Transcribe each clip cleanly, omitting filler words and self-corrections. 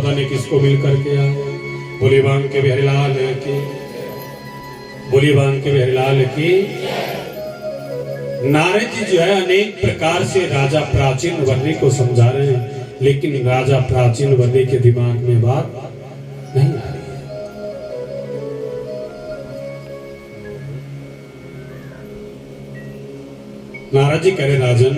पता नहीं किसको मिल करके आए। बोली बांग के बिहारीलाल की, बोली बांग के बिहारीलाल की। नारद जी जो है अनेक प्रकार से राजा प्राचीन वर्णी को समझा रहे हैं, लेकिन राजा प्राचीन वर्णी के दिमाग में बात नहीं आ रही है। नारद जी कह रहे राजन,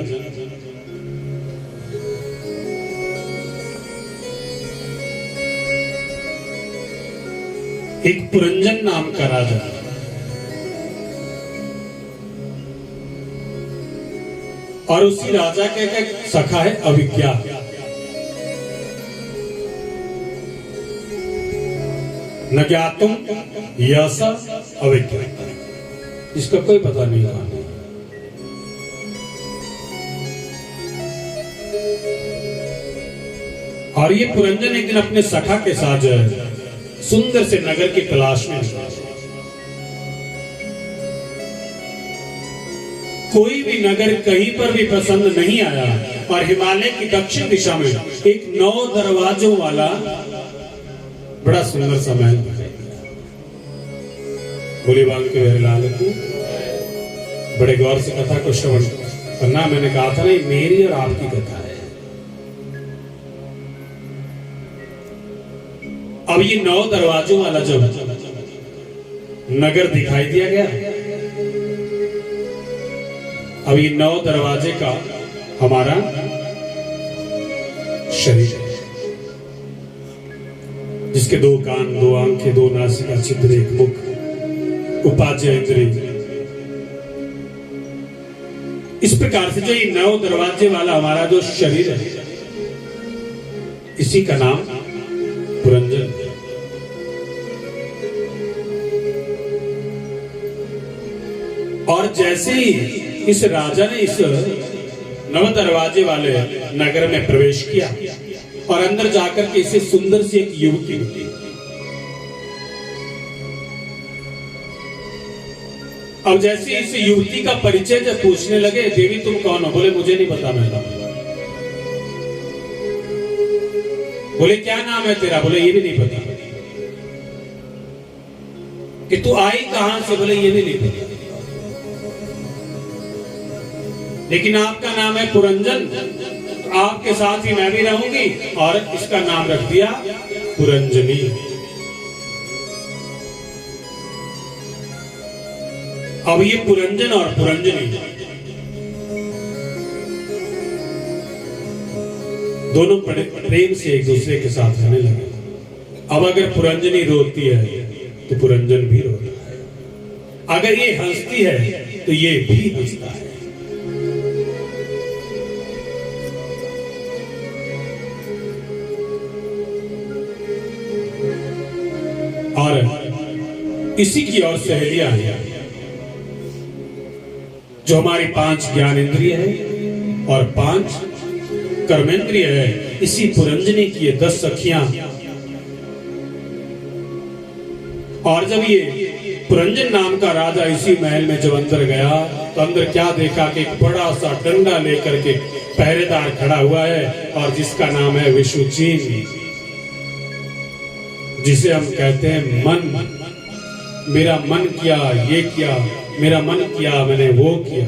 एक पुरंजन नाम का राजा, और उसी राजा के एक सखा है अविज्ञा। न ज्ञातुम यस अविज्ञा, इसका कोई पता नहीं था। और ये पुरंजन एक दिन अपने सखा के साथ सुंदर से नगर की तलाश में, कोई भी नगर कहीं पर भी पसंद नहीं आया, और हिमालय की दक्षिण दिशा में एक 9 दरवाजों वाला बड़ा सुंदर सा महल। बोली बांग के बिहारीलाल की बड़े गौर से कथा को श्रवण करना। मैंने कहा था ना, ये मेरी और आपकी कथा है। अब ये 9 दरवाजों वाला जब नगर दिखाई दिया गया, अब ये 9 दरवाजे का हमारा शरीर है, जिसके 2 कान, 2 आंखें, 2 नासिका छिद्र, 1 मुख, उपाज्य इंद्रिय। इस प्रकार से जो ये 9 दरवाजे वाला हमारा जो शरीर है, इसी का नाम पुरंजन। और जैसे ही इस राजा ने इस 9 दरवाजे वाले नगर में प्रवेश किया और अंदर जाकर के इसे सुंदर सी एक युवती मिली। अब जैसे इस युवती का परिचय जब पूछने लगे, देवी तुम कौन हो? बोले मुझे नहीं पता, मैं था। बोले क्या नाम है तेरा? बोले ये भी नहीं पता। कि तू आई कहां से? बोले ये भी नहीं पता। लेकिन आपका नाम है पुरंजन, आपके साथ ही मैं भी रहूंगी, और इसका नाम रख दिया पुरंजनी। अब ये पुरंजन और पुरंजनी दोनों बड़े प्रेम से एक दूसरे के साथ रहने लगे। अब अगर पुरंजनी रोती है तो पुरंजन भी रोता है, अगर ये हंसती है तो ये भी हंसता है। और इसी की और सहेलियां हैं, जो हमारी 5 ज्ञानेंद्रिय है और 5 कर्मेंद्रिय है। इसी पुरंजनी की ये 10 सखियां। और जब ये पुरंजन नाम का राजा इसी महल में जब अंदर गया, तो अंदर क्या देखा कि एक बड़ा सा डंडा लेकर के पहरेदार खड़ा हुआ है, और जिसका नाम है विशुचीन, जिसे हम कहते हैं मन। मेरा मन किया, ये किया, मेरा मन किया, मैंने वो किया।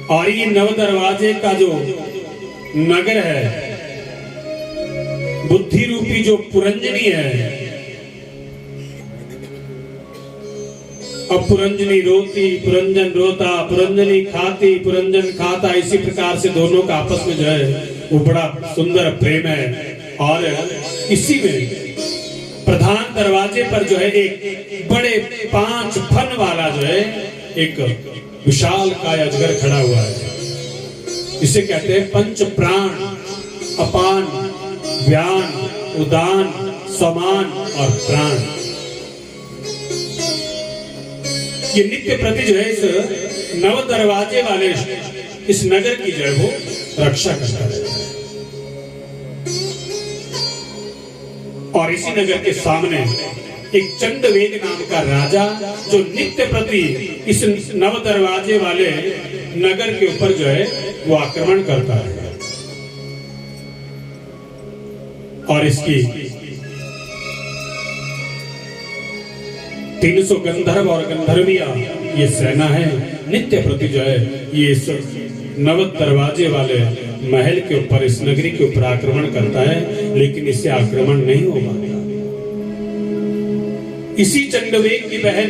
और ये 9 दरवाजे का जो नगर है, बुद्धि रूपी जो पुरंजनी है। अब पुरंजनी रोती, पुरंजन रोता, पुरंजनी खाती, पुरंजन खाता। इसी प्रकार से दोनों का आपस में जो है वो बड़ा सुंदर प्रेम है। और इसी में प्रधान दरवाजे पर जो है एक बड़े 5 फन वाला जो है एक विशाल काय अजगर खड़ा हुआ है। इसे कहते हैं पंच प्राण, अपान, व्यान, उदान, समान और प्राण। ये नित्य प्रति जो है इस 9 दरवाजे वाले इस नगर की जो है वो रक्षा करता है। और इसी नगर के सामने एक चंडवेद नाम का राजा, जो नित्य प्रति इस 9 दरवाजे वाले नगर के ऊपर जो है वो आक्रमण करता है और इसकी 300 गंधर्व और गंधर्विया ये सेना है, नित्य प्रति जो है ये इस नव दरवाजे वाले महल के ऊपर, इस नगरी के ऊपर आक्रमण करता है, लेकिन इससे आक्रमण नहीं होगा। इसी चंडवेग की बहन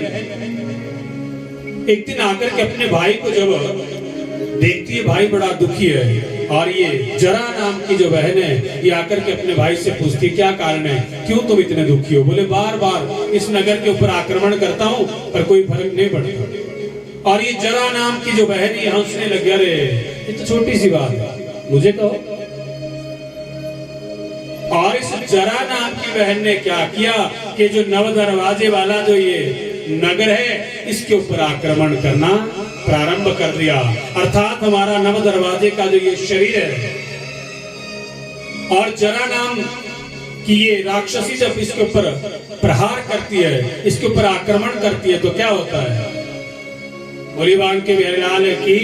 एक दिन आकर के अपने भाई को जब देखती है, भाई बड़ा दुखी है, और ये जरा नाम की जो बहन है ये आकर के अपने भाई से पूछती क्या कारण है, क्यों तुम इतने दुखी हो? बोले बार बार इस नगर के ऊपर आक्रमण करता हूँ पर कोई फर्क नहीं पड़ता। और ये जरा नाम की जो बहन है हंसने लग गया, रे ये तो छोटी सी बात है, मुझे कहो। और इस जरा नाम की बहन ने क्या किया कि जो नव दरवाजे वाला जो ये नगर है इसके ऊपर आक्रमण करना प्रारंभ कर दिया। अर्थात हमारा नव दरवाजे का जो ये शरीर है और जरा नाम की ये राक्षसी जब इसके ऊपर प्रहार करती है, इसके ऊपर आक्रमण करती है, तो क्या होता है? बोली बांके बिहारीलाल की।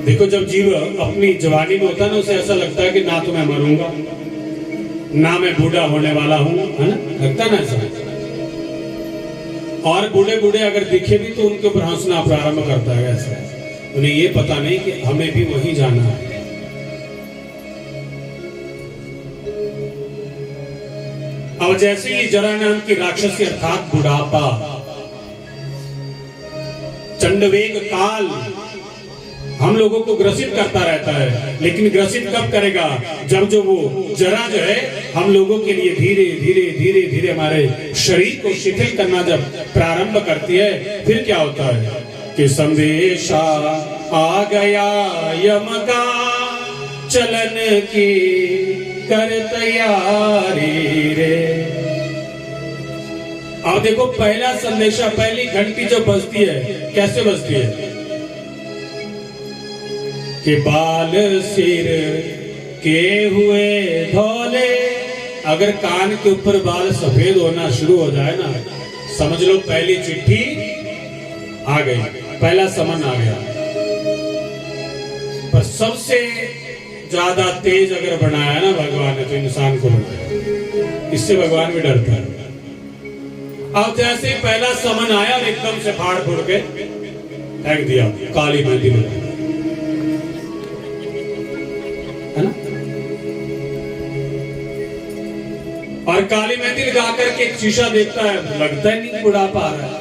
देखो जब जीव अपनी जवानी में होता है ना, उसे ऐसा लगता है कि ना तो मैं मरूंगा ना मैं बूढ़ा होने वाला हूं, है ना, लगता ना ऐसा। और बूढ़े बूढ़े अगर दिखे भी तो उनके ऊपर हंसना प्रारंभ करता है ऐसा। उन्हें ये पता नहीं कि हमें भी वहीं जाना है। अब जैसे ये जरा नाम की राक्षसी अर्थात बुढ़ापा, चंडवेग काल हम लोगों को ग्रसित करता रहता है, लेकिन ग्रसित कब करेगा? जब जो वो जरा जो है हम लोगों के लिए धीरे धीरे धीरे धीरे हमारे शरीर को शिथिल करना जब प्रारंभ करती है, फिर क्या होता है कि संदेशा आ गया यम का, चलन की कर तैयारी रे। अब देखो पहला संदेशा, पहली घंटी जो बजती है कैसे बजती है कि बाल सिर के हुए धौले। अगर कान के ऊपर बाल सफेद होना शुरू हो जाए ना, समझ लो पहली चिट्ठी आ गई, पहला समन आ गया। पर सबसे ज्यादा तेज अगर बनाया ना भगवान ने तो इंसान को बनाया, इससे भगवान भी डरता है। अब जैसे ही पहला समन आया और एकदम से फाड़ फोड़ के फेंक दिया, काली मेहंदी लगा, है ना। और काली मेहंदी लगा करके एक शीशा देखता है, लगता ही नहीं बुढ़ापा आ रहा है।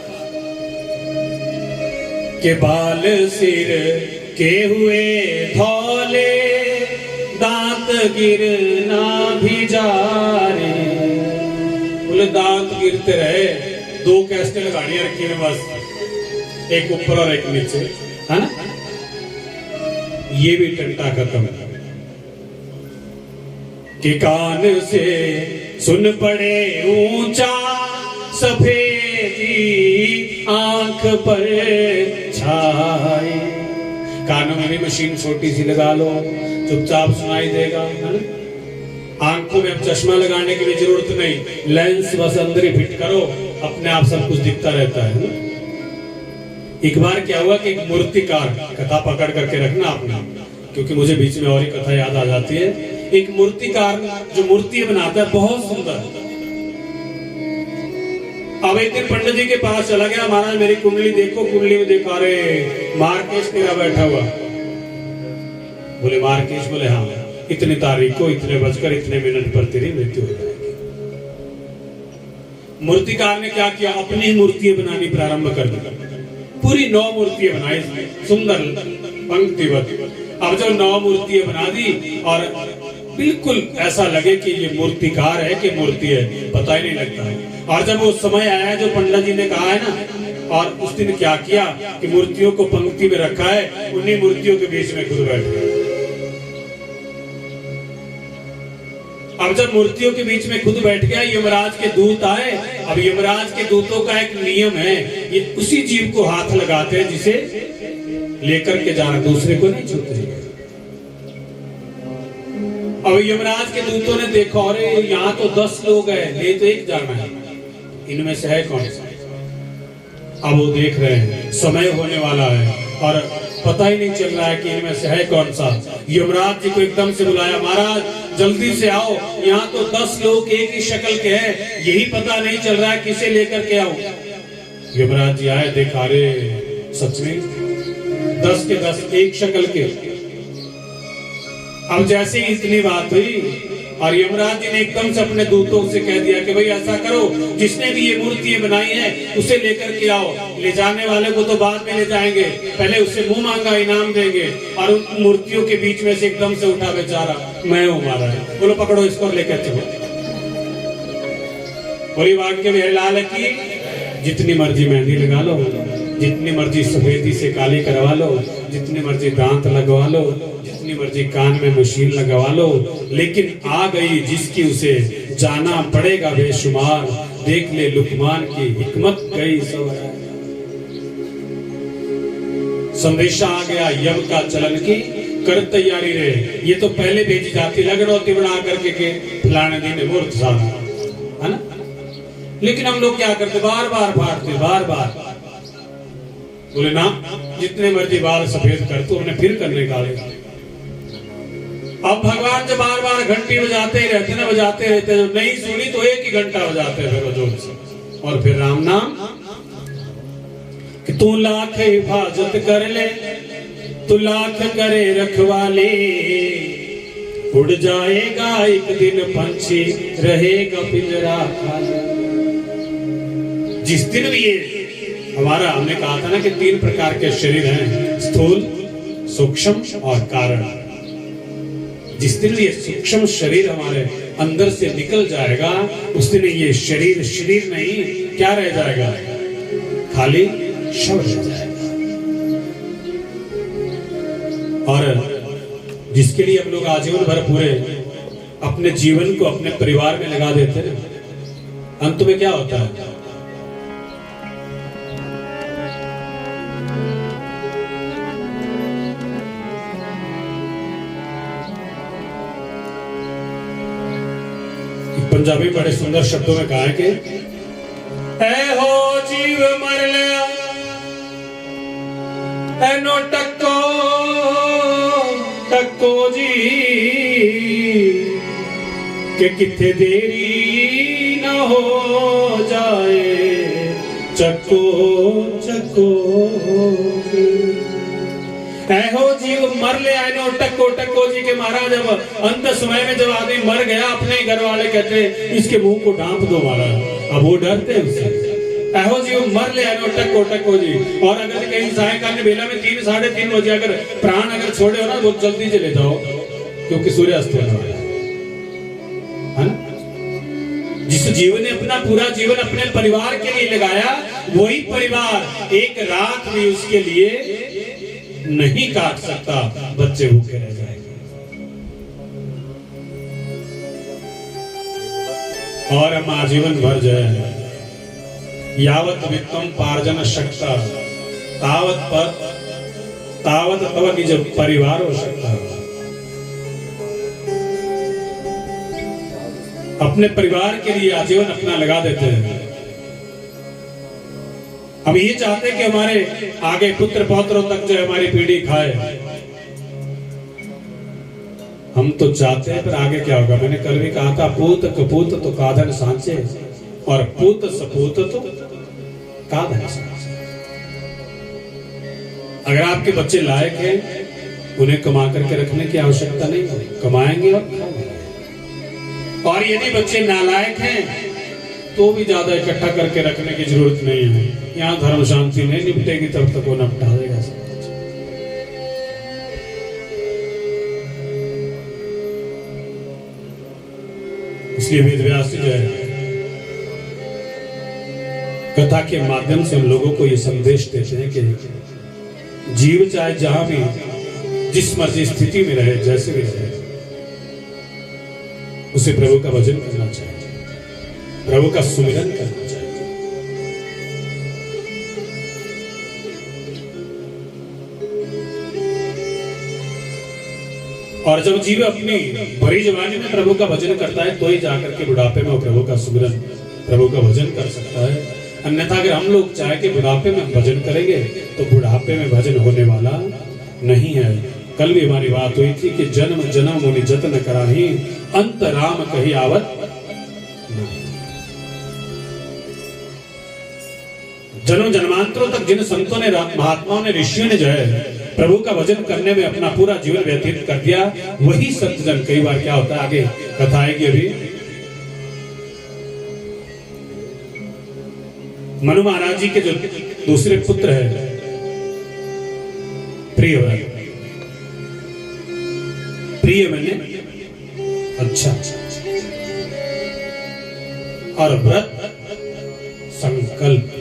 के बाल सिर के हुए धौले, दांत गिरना भी जा रे। बोले दांत गिरते रहे, दो कैस्टेल गाड़ियां रखी है बस, एक ऊपर और एक नीचे, है ना। ये भी टंटा खत्म है कि कान से सुन पड़े ऊंचा, सफेदी आंख पर छाए। कानों में भी मशीन छोटी सी लगा लो, चुपचाप सुनाई देगा, है ना। आंखों में अब चश्मा लगाने की भी जरूरत नहीं, लेंस बस अंदर ही फिट करो, अपने आप सब कुछ दिखता रहता है ना। एक बार क्या हुआ कि एक मूर्तिकार, कथा पकड़ करके रखना आपने, क्योंकि मुझे बीच में और ही कथा याद आ जाती है। एक मूर्तिकार जो मूर्ति बनाता है बहुत सुंदर। अब एक दिन पंडित जी के पास चला गया, महाराज मेरी कुंडली देखो, कुंडली में देखा रे मार्केश तेरा बैठा हुआ। बोले मार्केश? बोले हाँ, इतनी तारीख को इतने बजकर इतने मिनट पर तेरी मृत्यु हो जाएगी। मूर्तिकार ने क्या किया, अपनी मूर्तियां बनानी प्रारंभ कर दी। पूरी 9 मूर्तियां बनाई सुंदर पंक्तिवत। अब जब 9 मूर्तियां बना दी और बिल्कुल ऐसा लगे कि ये मूर्तिकार है कि मूर्ति है, पता ही नहीं लगता है। और जब वो समय आया जो पंडित जी ने कहा है ना, और उस दिन क्या किया कि मूर्तियों को पंक्ति में रखा है, उन्हीं मूर्तियों के बीच में खुद बैठ गए। अब जब मूर्तियों के बीच में खुद बैठ गया, यमराज के दूत आए। अब यमराज के दूतों का एक नियम है, ये उसी जीव को हाथ लगाते हैं जिसे लेकर के जाना, दूसरे को नहीं छूते। अब यमराज के दूतों ने देखा, अरे यहाँ तो 10 लोग हैं, ले तो एक जाना है, इनमें से है कौन सा? अब वो देख रहे हैं समय होने वाला है और पता ही नहीं चल रहा है कि इनमें से है कौन सा। यमराज जी को एकदम से बुलाया, महाराज जल्दी से आओ, यहाँ तो 10 लोग एक ही शक्ल के हैं, यही पता नहीं चल रहा है किसे लेकर के आऊं। यमराज जी आए, देखा रे सच में 10 के 10 एक शक्ल के। अब जैसे ही इतनी बात हुई और यमराज जी ने एकदम से अपने दूतों से कह दिया कि भाई ऐसा करो, जिसने भी ये मूर्तियां बनाई हैं उसे लेकर के आओ। ले जाने वाले को तो बाद में ले जाएंगे, पहले उससे मुंह मांगा इनाम देंगे। और उन मूर्तियों के बीच में से एकदम से उठा बेचारा, मैं हूं महाराज, बोलो पकड़ो इसको लेकर चलो। बोली वाक्य में लाल की, जितनी मर्जी मेहंदी लगा लो, जितनी मर्जी सफेदी से काली करवा लो, जितनी मर्जी दांत लगवा लो, जितनी मर्जी कान में मशीन लगवा लो, लेकिन आ गई जिसकी उसे जाना पड़ेगा बेशुमार। देख ले लुकमान की हिकमत गई सवार। संदेशा आ गया यम का चलन की, कर तैयारी रे। ये तो पहले भेजी जाती लगनौती बना करके के फलाने दिन मुहूर्त साधा, है ना। लेकिन हम लोग क्या करते, बार बार फाड़ते, बार बार। बोले ना, जितने मर्जी बाल सफेद कर तो हमने फिर करने का। अब भगवान जब बार बार घंटी बजाते रहते ना, बजाते रहते, जब नहीं सुनी तो एक ही घंटा बजाते फिर जोर से। और फिर राम नाम कि तू लाख हिफाजत कर ले, तू लाख करे रखवाले, उड़ जाएगा एक दिन पंछी, रहेगा पिंजरा खाली। जिस दिन भी ये हमारा, हमने कहा था ना कि 3 प्रकार के शरीर हैं, स्थूल, सूक्ष्म और कारण। जिस दिन ये सूक्ष्म शरीर हमारे अंदर से निकल जाएगा, उस दिन ये शरीर शरीर नहीं क्या रह जाएगा, खाली शव रह जाएगा। और जिसके लिए हम लोग आजीवन भर पूरे अपने जीवन को अपने परिवार में लगा देते हैं, अंत में क्या होता है, पंजाबी बड़े सुंदर शब्दों में कहा है कि ऐ हो जीव मर लिया एनो टक्को टक्को जी, के किथे देरी न हो जाए चक्को चक्को। ऐहो जीव मर ले आए नो टक्को टक्को जी के। महाराज अब अंत समय में जब आदमी मर गया, अपने घर वाले कहते इसके मुंह को ढांप दो महाराज, अब वो डरते हैं उससे। ऐहो जीव मर ले आए नो टक्को टक्को जी। और अगर कहीं सायंकाल बेला में 3 साढ़े 3 बजे अगर प्राण अगर छोड़े हो ना, बहुत जल्दी चले जाओ, क्योंकि सूर्यास्त हो रहा है। जिस जीवन ने अपना पूरा जीवन अपने परिवार के लिए लगाया, वही परिवार एक रात भी उसके लिए नहीं काट सकता, बच्चे भूखे रह जाएंगे। और हम आजीवन भर जाए, यावत वित्तम पार्जन शक्ता तावत पर तावत तव निज परिवार हो सकता। अपने परिवार के लिए आजीवन अपना लगा देते हैं। हम ये चाहते हैं कि हमारे आगे पुत्र पौत्रों तक जो हमारी पीढ़ी खाए, हम तो चाहते हैं, पर आगे क्या होगा। मैंने कल भी कहा था, पूत कपूत तो काधन सांचे, और पूत सपूत तो काधन सांचे। अगर आपके बच्चे लायक हैं, उन्हें कमा करके रखने की आवश्यकता नहीं है, कमाएंगे और खाएंगे। और यदि बच्चे नालायक हैं तो भी ज्यादा इकट्ठा करके रखने की जरूरत नहीं है। यहाँ धर्म शांति नहीं निपटेगी तब तक वो निपटा देगा सब कुछ। इसलिए वेद व्यास जो है कथा के माध्यम से हम लोगों को ये संदेश देते हैं कि जीव चाहे जहां भी जिस मर्जी स्थिति में रहे, जैसे भी रहे, उसे प्रभु का भजन करना चाहिए, प्रभु का सुमिरन करना चाहिए। और जब जीव अपनी भरी जवानी में प्रभु का भजन करता है, तो ही जाकर के बुढ़ापे में वो प्रभु का सुमिरन, प्रभु का भजन कर सकता है। अन्यथा अगर हम लोग चाहे कि बुढ़ापे में भजन करेंगे, तो बुढ़ापे में भजन होने वाला नहीं है। कल भी हमारी बात हुई थी कि जन्म जन्म मुनि जतन कराही, अंत राम कही आवत। जन्म जन्मांतरों तक जिन संतों ने, महात्माओं ने, ऋषियों ने जो है प्रभु का भजन करने में अपना पूरा जीवन व्यतीत कर दिया, वही संत जन। कई बार क्या होता है, आगे कथा आएगी अभी, मनु महाराज जी के जो दूसरे पुत्र है प्रियव्रत, प्रिय मैंने अच्छा, और व्रत संकल्प।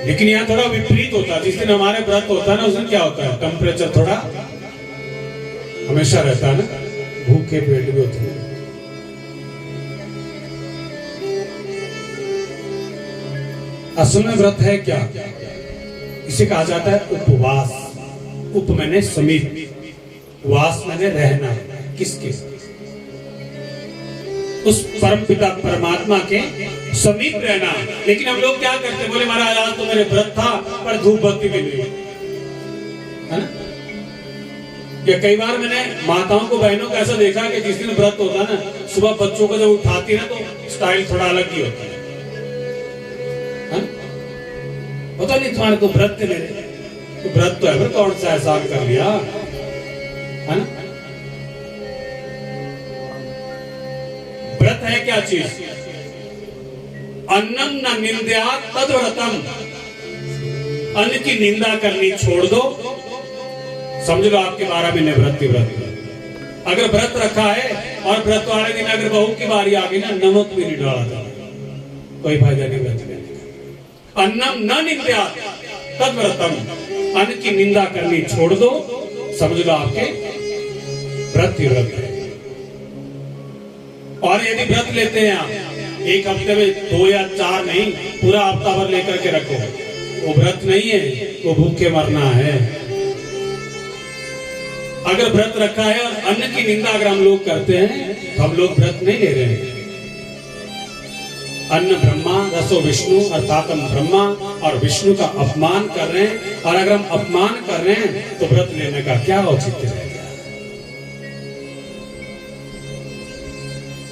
लेकिन यहाँ थोड़ा विपरीत होता है। जिस दिन हमारे व्रत होता है ना, उस दिन क्या होता है, टेम्परेचर थोड़ा हमेशा रहता है ना, भूखे पेट भी होते हैं। असल में व्रत है क्या, इसे कहा जाता है उपवास। उप मैंने समीप, वास मैंने रहना, किसके, उस परम पिता परमात्मा के समीप रहना। लेकिन हम लोग क्या करते, बोले महाराज आज तो मेरे व्रत था पर धूप बत्ती भी नहीं, है ना। या कई बार मैंने माताओं को, बहनों को ऐसा देखा कि जिस दिन व्रत होता है ना, सुबह बच्चों को जब उठाती है ना, तो स्टाइल थोड़ा अलग ही होता है। पता नहीं तुम्हारे तो व्रत थे मेरे, तो व्रत तो है, कौन सा एहसान कर लिया, है ना। व्रत है क्या चीज, अन्नम न निंद्या तद्व्रतम, अन्न की निंदा करनी छोड़ दो, समझ लो आपके 12 महीने व्रत ही व्रत। अगर व्रत रखा है और व्रत वाले दिन अगर बहू की बारी आ गई ना, नमक भी नहीं डाला था, कोई फायदा नहीं व्रत करने का। अन्नम न निंद्या तद्व्रतम, अन्न की निंदा करनी छोड़ दो, समझ लो आपके व्रत ही व्रत है। और यदि व्रत लेते हैं आप, एक हफ्ते में 2 या 4 नहीं, पूरा हफ्ता भर लेकर के रखो, वो व्रत नहीं है, वो भूखे मरना है। अगर व्रत रखा है और अन्न की निंदा अगर हम लोग करते हैं, तो हम लोग व्रत नहीं ले रहे हैं। अन्न ब्रह्मा रसो विष्णु, अर्थात हम ब्रह्मा और विष्णु का अपमान कर रहे हैं। और अगर हम अपमान कर रहे हैं तो व्रत लेने का क्या औचित्य है।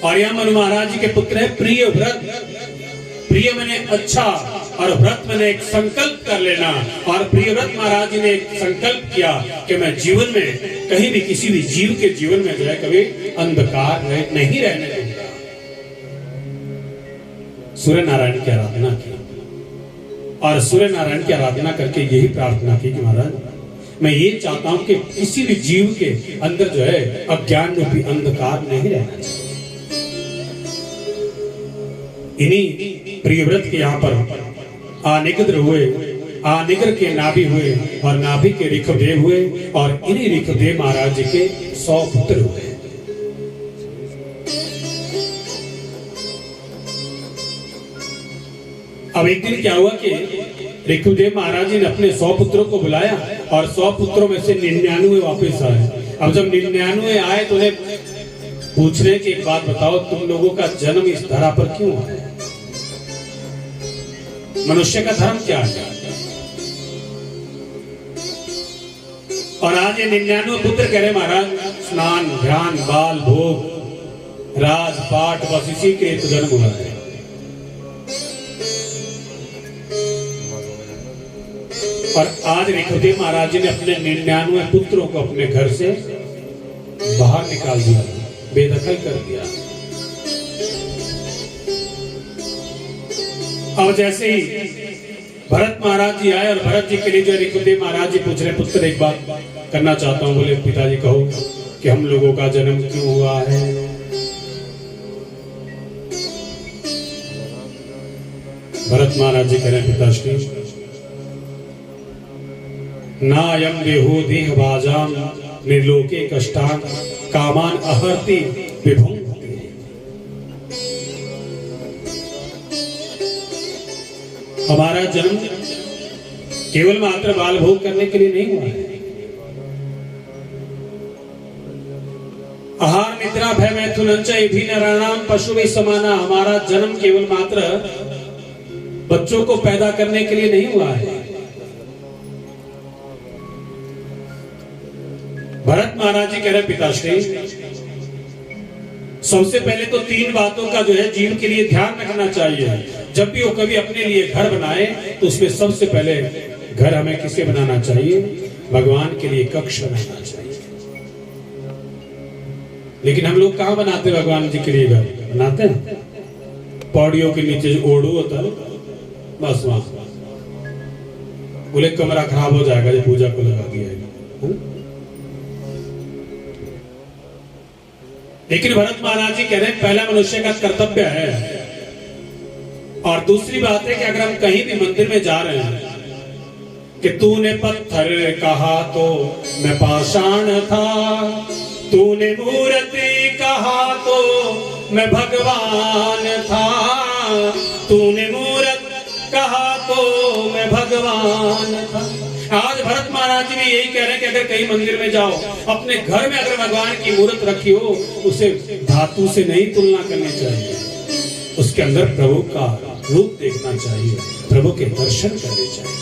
और यह मनु महाराज जी के पुत्र है प्रिय व्रत। प्रिय मैंने अच्छा, और व्रत मैंने एक संकल्प कर लेना। और प्रियव्रत महाराज जी ने एक संकल्प किया कि मैं जीवन में कहीं भी किसी भी जीव के जीवन में जो है कभी अंधकार नहीं रहने दूंगा। सूर्य नारायण की आराधना की, और सूर्य नारायण की आराधना करके यही प्रार्थना की कि महाराज मैं ये चाहता हूं कि किसी भी जीव के अंदर जो है अज्ञान रूपी अंधकार नहीं रहना चाहिए। इन्हीं प्रियव्रत के यहाँ पर आनिग्र हुए, आनिग्र के नाभि हुए, और नाभि के ऋषभदेव हुए, और इन्हीं ऋषभदेव महाराज जी के 100 पुत्र हुए। अब एक दिन क्या हुआ कि ऋषभदेव महाराज जी ने अपने 100 पुत्रों को बुलाया, और 100 पुत्रों में से 99 वापस आए। अब जब 99 आए तो उन्हें पूछने की एक बात बताओ, तुम लोगों का जन्म इस धरा पर क्यों है? मनुष्य का धर्म क्या है? और आज ये 99 पुत्र कह रहे महाराज स्नान ध्यान बाल भोग राज पाठ बस इसी के तो जन्म हुआ है। और आज ऋषभदेव महाराज जी ने अपने 99 पुत्रों को अपने घर से बाहर निकाल दिया, बेदखल कर दिया। और जैसे ही भरत महाराज जी आए, और भरत जी के लिए जो ऋषभदेव महाराज जी पूछ रहे, पुत्र एक बात करना चाहता हूं। बोले पिताजी कहो कि हम लोगों का जन्म क्यों हुआ है? भरत महाराज जी कह रहे पिताश्री नायम देहो देह भाजाम निर्लोके कष्टान कामान अहर्ति विभुं। हमारा जन्म केवल मात्र बाल भोग करने के लिए नहीं हुआ है। आहार निद्रा भय मैथुन भी नराणाम पशु भी समाना। हमारा जन्म केवल मात्र बच्चों को पैदा करने के लिए नहीं हुआ है। भरत महाराज जी कह रहे पिताश्री, सबसे पहले तो 3 बातों का जो है जीव के लिए ध्यान रखना चाहिए। जब भी वो कभी अपने लिए घर बनाए तो उसमें सबसे पहले घर हमें किसे बनाना चाहिए? भगवान के लिए कक्ष बनाना चाहिए। लेकिन हम लोग कहाँ बनाते हैं भगवान जी के लिए घर? बनाते हैं पौड़ियों के नीचे जो ओढ़ू होता है, बस वहां। बोले कमरा खराब हो जाएगा जो पूजा को लगा दिया है। लेकिन भरत महाराज जी कह रहे हैं पहला मनुष्य का कर्तव्य है। और दूसरी बात है कि अगर हम कहीं भी मंदिर में जा रहे हैं कि तूने पत्थर कहा तो मैं पाषाण था, तूने मूर्ति कहा तो मैं भगवान था, तूने मूर्त कहा तो मैं भगवान था। आज भरत महाराज जी भी यही कह रहे हैं कि अगर कहीं मंदिर में जाओ, अपने घर में अगर भगवान की मूर्त रखी हो, उसे धातु से नहीं तुलना करनी चाहिए, उसके अंदर प्रभु का रूप देखना चाहिए, प्रभु के दर्शन करने चाहिए।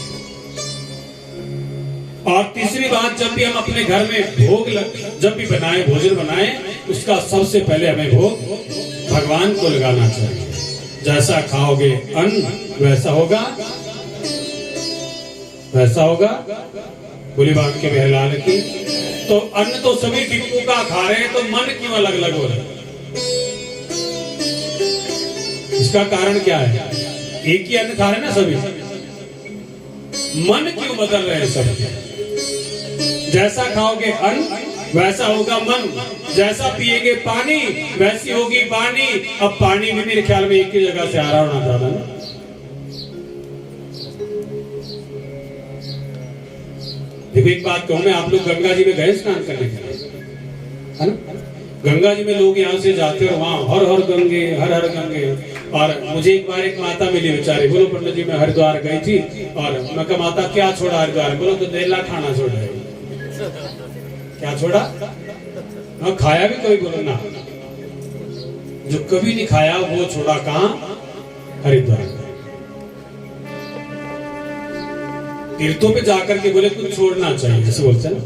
और तीसरी बात, जब भी हम अपने घर में जब भी बनाए, भोजन बनाए, उसका सबसे पहले हमें भोग भगवान को लगाना चाहिए। जैसा खाओगे अन्न वैसा होगा, वैसा होगा। बोली बात के बहलाल की। तो अन्न तो सभी टिप्पू का खा रहे हैं, तो मन क्यों अलग अलग हो रहे हैं? इसका कारण क्या है? एक ही अन्न खा रहे हैं ना सभी, मन क्यों बदल रहे हैं सब? जैसा खाओगे अन्न वैसा होगा मन, जैसा पिएगे पानी वैसी होगी वाणी। अब पानी भी मेरे ख्याल में एक ही जगह से आ रहा होना था ना। देखो एक बात कहूं मैं, आप लोग गंगा जी में गए स्नान करने के लिए, है ना? गंगा जी में लोग यहाँ से जाते और वहां हर हर गंगे, हर हर गंगे। और मुझे एक बार एक माता मिली बेचारी, बोलो पंडित जी मैं हरिद्वार गई थी और मैं कहा माता क्या छोड़ा हरिद्वार? बोलो तो देला खाना छोड़ा है। क्या छोड़ा? हाँ खाया भी कभी? बोलो ना, जो कभी नहीं खाया वो छोड़ा। कहाँ? हरिद्वार। तीर्थों पे जाकर के बोले कुछ छोड़ना चाहिए, जैसे बोलते हैं ना।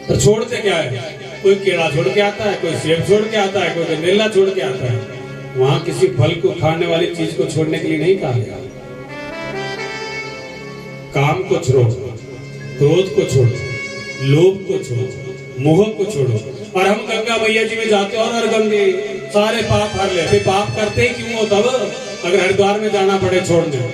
पर छोड़ते क्या है? कोई केला छोड़ के आता है, कोई सेब छोड़ के आता है, कोई गंडेला छोड़ के आता है। वहां किसी फल को खाने वाली चीज को छोड़ने के लिए नहीं कहा गया। काम को छोड़ो, क्रोध को छोड़ो, लोभ को छोड़ो, मोह को छोड़ो। और हम गंगा मैया जी में जाते और हर गंगे सारे पाप हर ले। पाप करते ही क्यों हो तब, अगर हरिद्वार में जाना पड़े छोड़ने?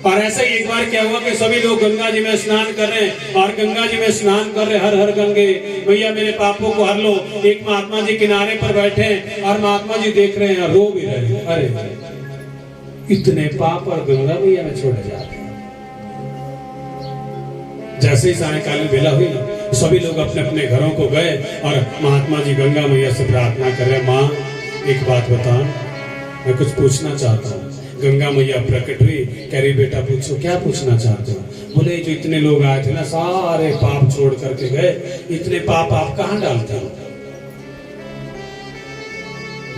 और ऐसा ही एक बार क्या हुआ कि सभी लोग गंगा जी में स्नान कर रहे हैं और गंगा जी में स्नान कर रहे, हर हर गंगे भैया मेरे पापों को हर लो। एक महात्मा जी किनारे पर बैठे हैं और महात्मा जी देख रहे हैं, रो भी रहे हैं। अरे इतने पाप और गंगा मैया में छोड़े जा रहे हैं। जैसे ही सायंकालीन बेला हुई ना, सभी लोग अपने अपने घरों को गए और महात्मा जी गंगा मैया से प्रार्थना कर रहे, माँ एक बात बता, मैं कुछ पूछना चाहता हूँ। गंगा मैया प्रकट हुई, कह रही बेटा पूछो, क्या पूछना चाहते हो? बोले जो इतने लोग आए थे ना, सारे पाप छोड़ करके गए, इतने पाप आप कहाँ डालते हो?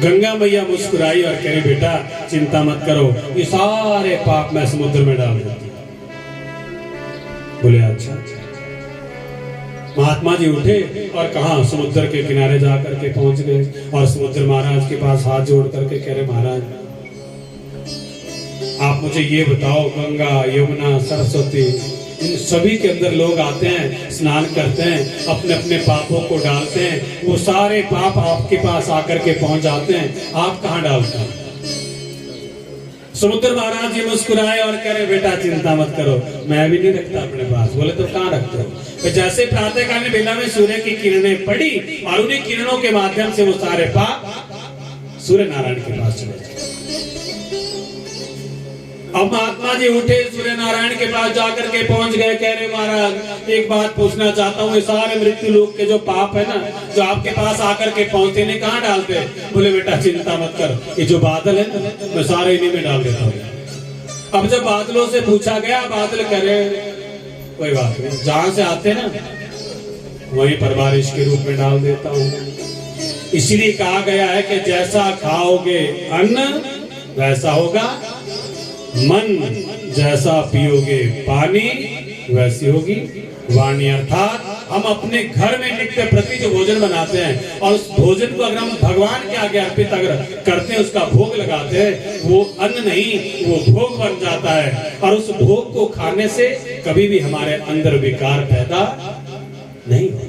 गंगा मैया मुस्कुराई और कह रही बेटा चिंता मत करो, ये सारे पाप मैं समुद्र में डाल देती हूँ। बोले अच्छा। महात्मा जी उठे और कहा समुद्र के किनारे जाकर के पहुंच गए और समुद्र महाराज के पास हाथ जोड़ करके कह रहे महाराज आप मुझे ये बताओ, गंगा यमुना सरस्वती इन सभी के अंदर लोग आते हैं, स्नान करते हैं, अपने अपने पापों को डालते हैं, वो सारे पाप आपके पास आकर के पहुंच जाते हैं, आप कहाँ डालते हैं? समुद्र महाराज जी मुस्कुराए और कह रहे बेटा चिंता मत करो, मैं भी नहीं रखता अपने पास। बोले तो कहाँ रखते हो? तो जैसे प्रातःकालीन बेला में सूर्य की किरणें पड़ी और उन्हीं किरणों के माध्यम से वो सारे पाप सूर्य नारायण के पास चले जाते। अब महात्मा जी उठे, सूर्य नारायण के पास जाकर के पहुंच गए, कह रहे महाराज एक बात पूछना चाहता हूँ, ये सारे मृत्यु लोग के जो पाप है ना, जो आपके पास आकर के पहुंचते ने कहाँ डालते? बोले बेटा चिंता मत कर, ये जो बादल है ना मैं सारे इन्हीं में डाल देता हूँ। अब जब बादलों से पूछा गया, बादल कह रहे कोई बात नहीं, जहां से आते ना वहीं पर बारिश के रूप में डाल देता हूँ। इसीलिए कहा गया है कि जैसा खाओगे अन्न वैसा होगा मन, जैसा पियोगे पानी वैसी होगी वाणी। अर्थात हम अपने घर में नित्य प्रति जो भोजन बनाते हैं और उस भोजन को अगर हम भगवान के आगे अर्पित अगर करते हैं, उसका भोग लगाते हैं, वो अन्न नहीं वो भोग बन जाता है। और उस भोग को खाने से कभी भी हमारे अंदर विकार पैदा नहीं होते।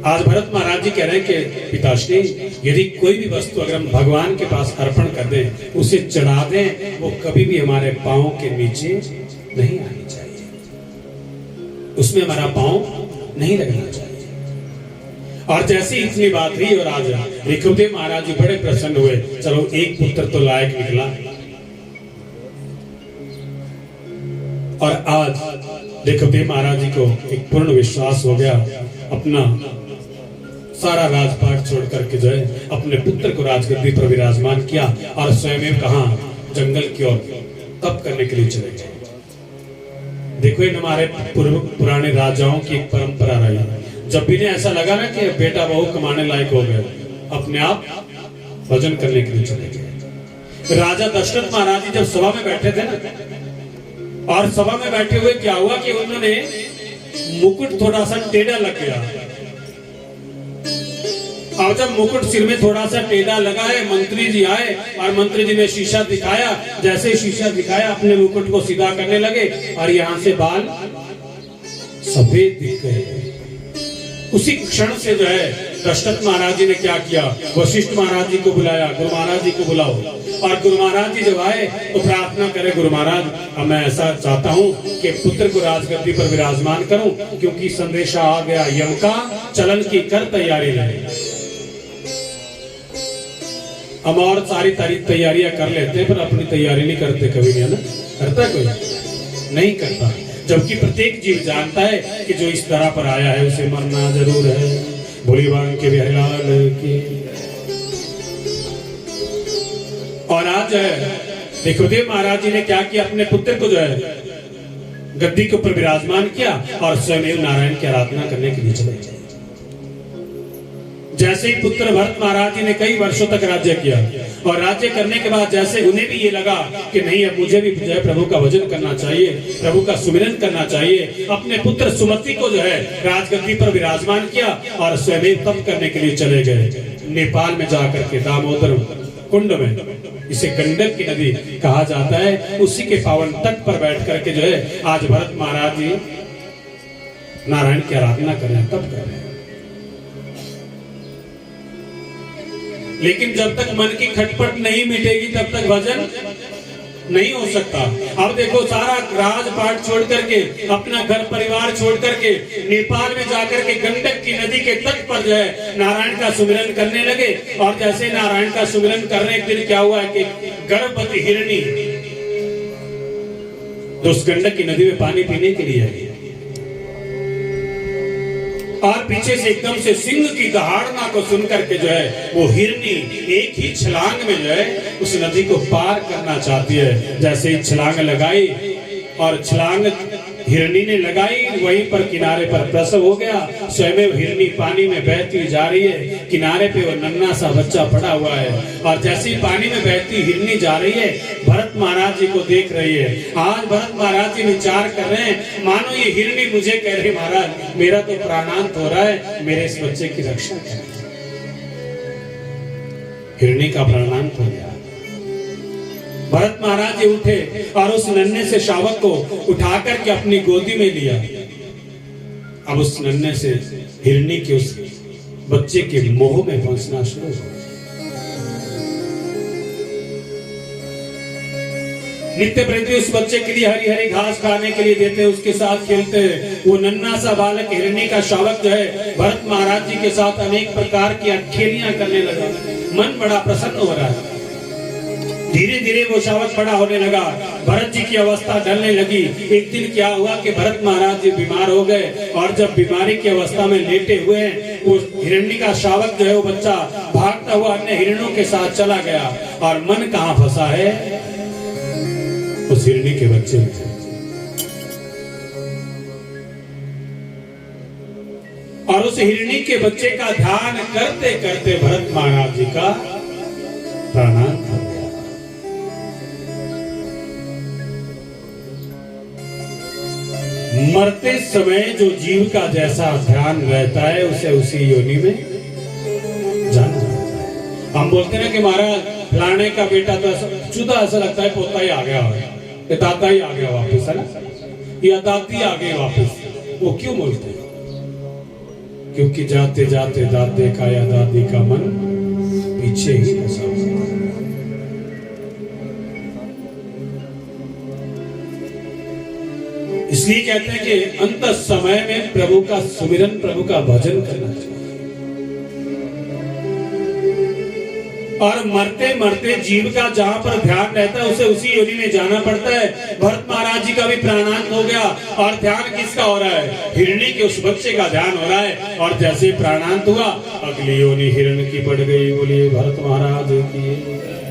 आज भरत महाराज जी कह रहे हैं कि पिताश्री, यदि कोई भी वस्तु अगर हम भगवान के पास अर्पण कर दें, उसे चढ़ा दें, वो कभी भी हमारे पांव के नीचे नहीं आनी चाहिए, उसमें हमारा पांव नहीं लगना चाहिए। और जैसे इतनी बात हुई और आज ऋषभदेव महाराज जी बड़े प्रसन्न हुए, चलो एक पुत्र तो लायक निकला। और आज ऋषभदेव महाराज जी को एक पूर्ण विश्वास हो गया, अपना सारा राजपाट छोड़ करके जो है अपने पुत्र को राजगद्दी पर विराजमान किया और स्वयं कहां जंगल की ओर तप करने के लिए चले गए। देखो इन हमारे पुराने राजाओं की एक परंपरा रही, जब भी ने ऐसा लगा ना कि बेटा बहू कमाने लायक हो गए, अपने आप भजन करने के लिए चले गए। राजा दशरथ महाराज जी जब सभा में बैठे थे ना, और सभा में बैठे हुए क्या हुआ कि उन्होंने मुकुट थोड़ा सा टेढ़ा लग गया। और जब मुकुट सिर में थोड़ा सा टेढ़ा लगा है, मंत्री जी आए और मंत्री जी ने शीशा दिखाया, जैसे शीशा दिखाया अपने मुकुट को सीधा करने लगे और यहां से बाल सफेद दिख गए। उसी क्षण से जो है दशरथ महाराज जी ने क्या किया, वशिष्ठ महाराज जी को बुलाया, गुरु महाराज जी को बुलाओ। और गुरु महाराज जी जब आए तो प्रार्थना करे, गुरु महाराज अब मैं ऐसा चाहता हूं कि पुत्र को राजगद्दी पर विराजमान करूं, क्योंकि संदेशा आ गया यम का, चलन की कर तैयारी रहे। हम और सारी तैयारियां कर लेते हैं, पर अपनी तैयारी नहीं करते कभी, नहीं है ना? करता कोई नहीं करता, जबकि प्रत्येक जीव जानता है कि जो इस तरह पर आया है उसे मरना जरूर है। भोली बांग के बिहार की। और आज ऋषभदेव महाराज जी ने क्या किया, अपने पुत्र को जो है गद्दी के ऊपर विराजमान किया और स्वयं नारायण की आराधना करने के लिए चले गए। जैसे ही पुत्र भरत महाराज जी ने कई वर्षों तक राज्य किया, और राज्य करने के बाद जैसे उन्हें भी ये लगा कि नहीं अब मुझे भी जय प्रभु का भजन करना चाहिए, प्रभु का सुमिरन करना चाहिए, अपने पुत्र सुमति को जो है राजगद्दी पर विराजमान किया और स्वयं तप करने के लिए चले गए। नेपाल में जाकर के दामोदर कुंड में, इसे गंडक की नदी कहा जाता है, उसी के पावन तट पर बैठ करके जो है आज भरत महाराज जी नारायण की आराधना कर रहे हैं, तप कर रहे हैं। लेकिन जब तक मन की खटपट नहीं मिटेगी तब तक भजन नहीं हो सकता। अब देखो सारा राजपाट छोड़ करके, अपना घर परिवार छोड़ करके नेपाल में जाकर के गंडक की नदी के तट पर जो है नारायण का सुमिरन करने लगे। और जैसे नारायण का सुमिरन करने के दिन क्या हुआ कि गर्भवती हिरणी उस गंडक की नदी में पानी पीने के लिए आई, और पीछे से एकदम से सिंह की दहाड़ना को सुनकर के जो है वो हिरनी एक ही छलांग में जो है उस नदी को पार करना चाहती है। जैसे ही छलांग लगाई और छलांग हिरनी ने लगाई, वहीं पर किनारे पर प्रसव हो गया। स्वयं हिरनी पानी में बहती जा रही है, किनारे पे वो नन्हा सा बच्चा पड़ा हुआ है। और जैसे ही पानी में बहती हिरनी जा रही है, भरत महाराज जी को देख रही है। आज भरत महाराज जी विचार कर रहे हैं, मानो ये हिरनी मुझे कह रही महाराज मेरा तो प्राणांत हो रहा है, मेरे इस बच्चे की रक्षा करें। हिरनी का प्राणांत हो गया। भरत महाराज जी उठे और उस नन्हे से शावक को उठा करके अपनी गोदी में लिया। अब उस नन्हे से हिरनी के उस बच्चे के मोह में पहुंचना शुरू हो। नित्य प्रति उस बच्चे के लिए हरी हरी घास खाने के लिए देते, उसके साथ खेलते हैं। वो नन्हा सा बालक हिरनी का शावक जो है भरत महाराज जी के साथ अनेक प्रकार की अटखेलियां करने लगा। मन बड़ा प्रसन्न हो रहा है। धीरे धीरे वो शावक बड़ा होने लगा, भरत जी की अवस्था ढलने लगी। एक दिन क्या हुआ कि भरत महाराज जी बीमार हो गए, और जब बीमारी की अवस्था में लेटे हुए हैं, वो हिरणी का शावक जो है वो बच्चा भागता हुआ अन्य हिरणों के साथ चला गया। और मन कहाँ फंसा है? उस हिरणी के बच्चे में। और उस हिरणी के बच्चे का ध्यान करते करते भरत महाराज जी का प्राणांत हो गया। मरते समय जो जीव का जैसा ध्यान रहता है उसे उसी योनि में जाना जाता है। हम बोलते हैं ना कि महाराज फलाने का बेटा तो चुदा ऐसा लगता है पोता ही आ गया है, दादा ही आ गया वापस, है ना, या दादी आ गई वापस। वो क्यों बोलते हैं? क्योंकि जाते जाते दादे का या दादी का मन पीछे ही फंसा हुआ। इसलिए कहते हैं कि अंत समय में प्रभु का सुमिरन, प्रभु का भजन करना चाहिए। और मरते मरते जीव का जहां पर ध्यान रहता है उसे उसी योनि में जाना पड़ता है। भरत महाराज जी का भी प्राणांत हो गया और ध्यान किसका हो रहा है? हिरणी के उस बच्चे का ध्यान हो रहा है। और जैसे प्राणांत हुआ अगली योनि हिरण की पड़ गई। बोलिए भरत महाराज की।